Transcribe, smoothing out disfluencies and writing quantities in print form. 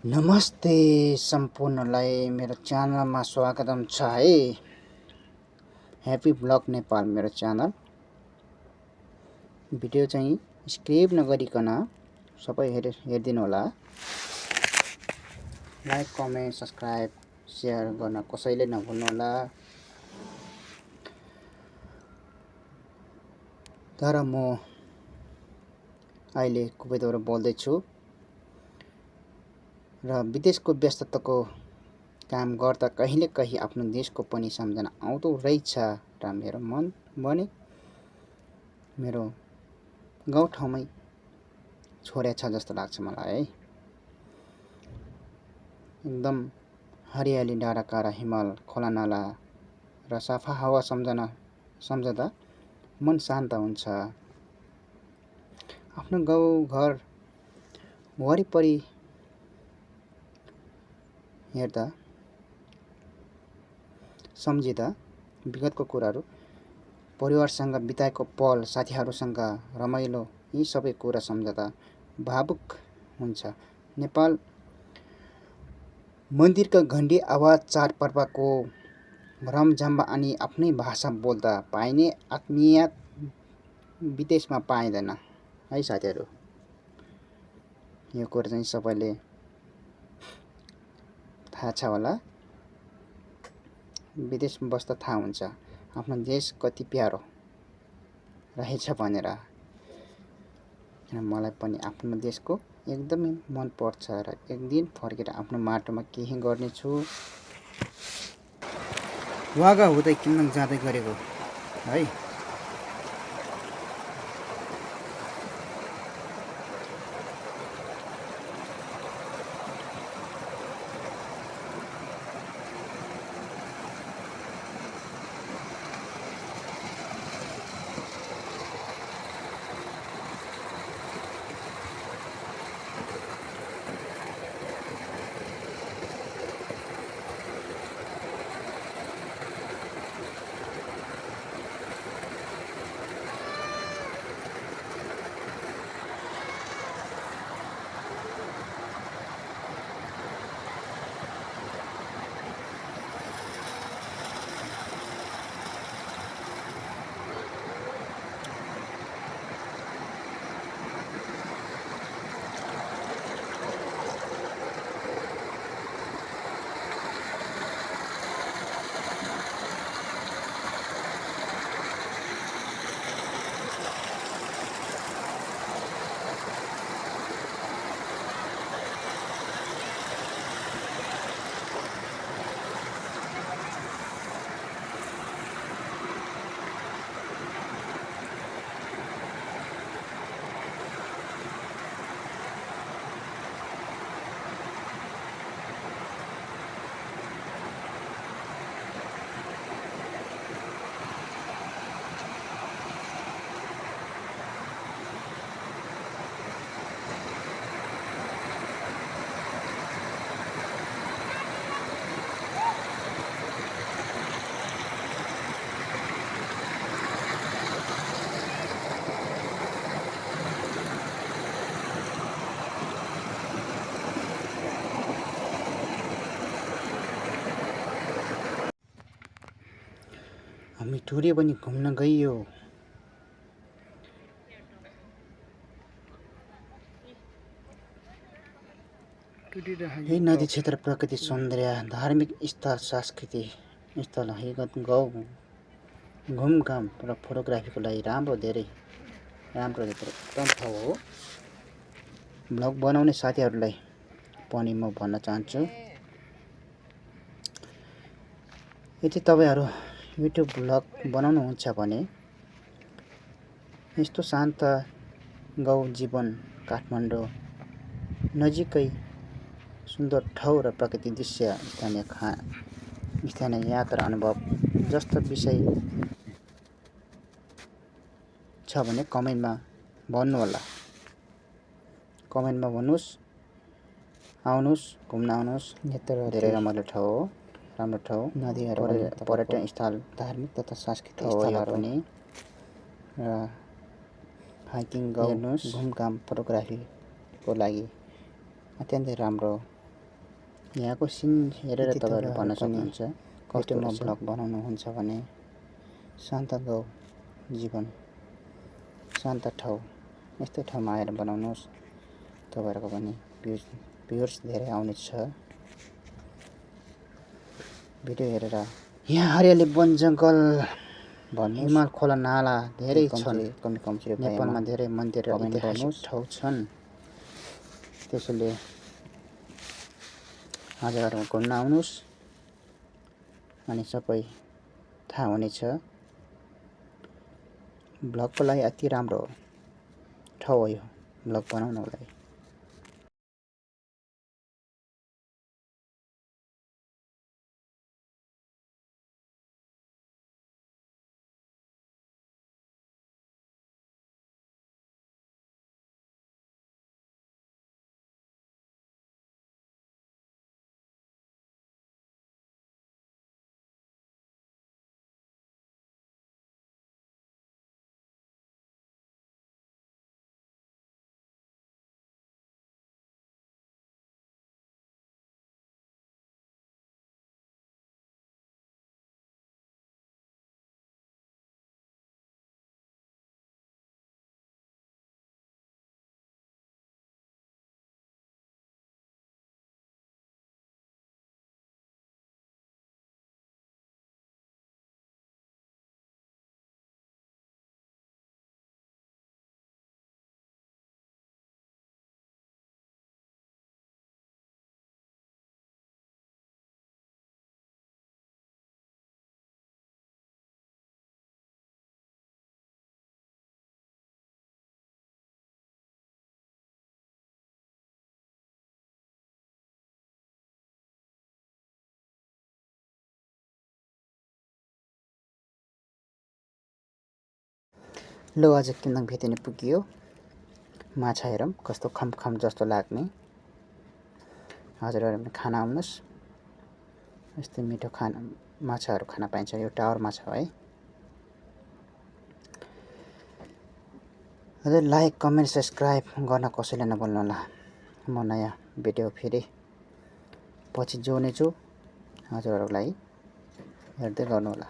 नमस्ते सम्पूर्णलाई मेरो च्यानलमा स्वागतम छ है। ह्यापी ब्लग नेपाल मेरो च्यानल। भिडियो चाहिँ स्किप नगरिकन सबै हेरिदिनु होला। लाइक कमेन्ट सब्स्क्राइब शेयर गर्न कसैले नभुल्नु होला। तर म अहिले कुवेतबाट बोल्दैछु र विदेशको व्यस्तताको काम गर्दा कहिलेकहीँ आफ्नो देशको पनि सम्झना आउँदो रहेछ र मेरो मन भने मेरो गाउँठाउँमै छोडेछ जस्तो लाग्छ मलाई है। एकदम हरियाली डाँडाकाँडा हिमाल खोलानाला र सफा हावा सम्झदा मन शान्त हुन्छ। आफ्नो गाउँ घर वरिपरि हेर्दा सम्झिँदा विगतको कुराहरू, परिवारसँग बिताएको पल, साथीहरूसँग रमाइलो, यी सबै कुरा सम्झदा भावुक हुन्छ। नेपाल मन्दिरका घन्टी आवाज, चाडपर्वको रमझम अनि आफ्नै भाषा बोल्दा पाइने आत्मीयता विदेशमा पाइँदैन है साथीहरू। यो कुरा चाहिँ सबैले थाहा छ होला। विदेशमा बस्दा थाहा हुन्छ आफ्नो देश कति प्यारो रहेछ भनेर। मलाई पनि आफ्नो देशको एकदमै मन पर्छ र एक दिन फर्केर आफ्नो माटोमा केही गर्नेछु। वागा हुँदै किन्न जाँदै गरेको है। हामी टुरे पनि घुम्न गइयो। यही नदी क्षेत्र प्रकृति सौन्दर्य, धार्मिक स्थल, सांस्कृतिक स्थल, हकीकत गाउँ घुमघाम र फोटोग्राफीको लागि धेरै उत्तम ठाउँ हो। ब्लग बनाउने साथीहरूलाई पनि म भन्न चाहन्छु, यदि तपाईँहरू युट्युब ब्लग बनाउनुहुन्छ भने यस्तो शान्त गाउँ जीवन, काठमाडौँ नजिकै सुन्दर ठाउँ र प्राकृतिक दृश्य, स्थानीय यात्रा अनुभव जस्तो विषय छ भने कमेन्टमा भन्नुहोला। कमेन्टमा भन्नुहोस्, आउनुहोस्, घुम्न आउनुहोस्। धेरै रमाइलो ठाउँ हो, राम्रो ठाउँ, नदीहरू, पर्यटन स्थल, धार्मिक तथा सांस्कृतिक स्थलहरू पनि र हाइकिङ, गाउँ घुमघाम, फोटोग्राफीको लागि अत्यन्तै राम्रो यहाँको सिन हेरेर यदि तपाईँहरू तपाईँहरू भन्न पनि सक्नुहुन्छ कस्तो भिडियोमा रहेछ। ब्लग बनाउनुहुन्छ भने शान्त गाउँ जीवन, शान्त ठाउँ, यस्तै ठाउँमा आएर बनाउनुहोस्। तपाईँहरूको पनि भ्युर्स धेरै आउनेछ। भिडियो हेरेर यहाँ हरियाली वन जङ्गल भन्नुहोस्। हिमाल खोला नाला धेरै छन्। कमी कमजोरी नेपालमा धेरै मन्दिर र कमेन्ट ऐतिहासिक गर्नुहोस्। ठाउँ छन्। त्यसैले हजुरहरू घुम्न आउनुहोस् अनि सबै थाहा हुनेछ। ब्लगको लागि अति राम्रो ठाउँ हो यो ब्लग बनाउनको लागि। लो आज किन्दाङ भेटिने पुग्यो। माछा हेरौँ कस्तो खमखम जस्तो लाग्ने। हजुरहरू पनि खान आउनुहोस्। यस्तै मिठो माछाहरू खान पाइन्छ। यो टावर माछा हो है। हजुर लाइक कमेन्ट सब्सक्राइब गर्न कसैले नभुल्नुहोला। म नयाँ भिडियो फेरि पछि जोड्नेछु। हजुरहरूलाई हेर्दै गर्नुहोला।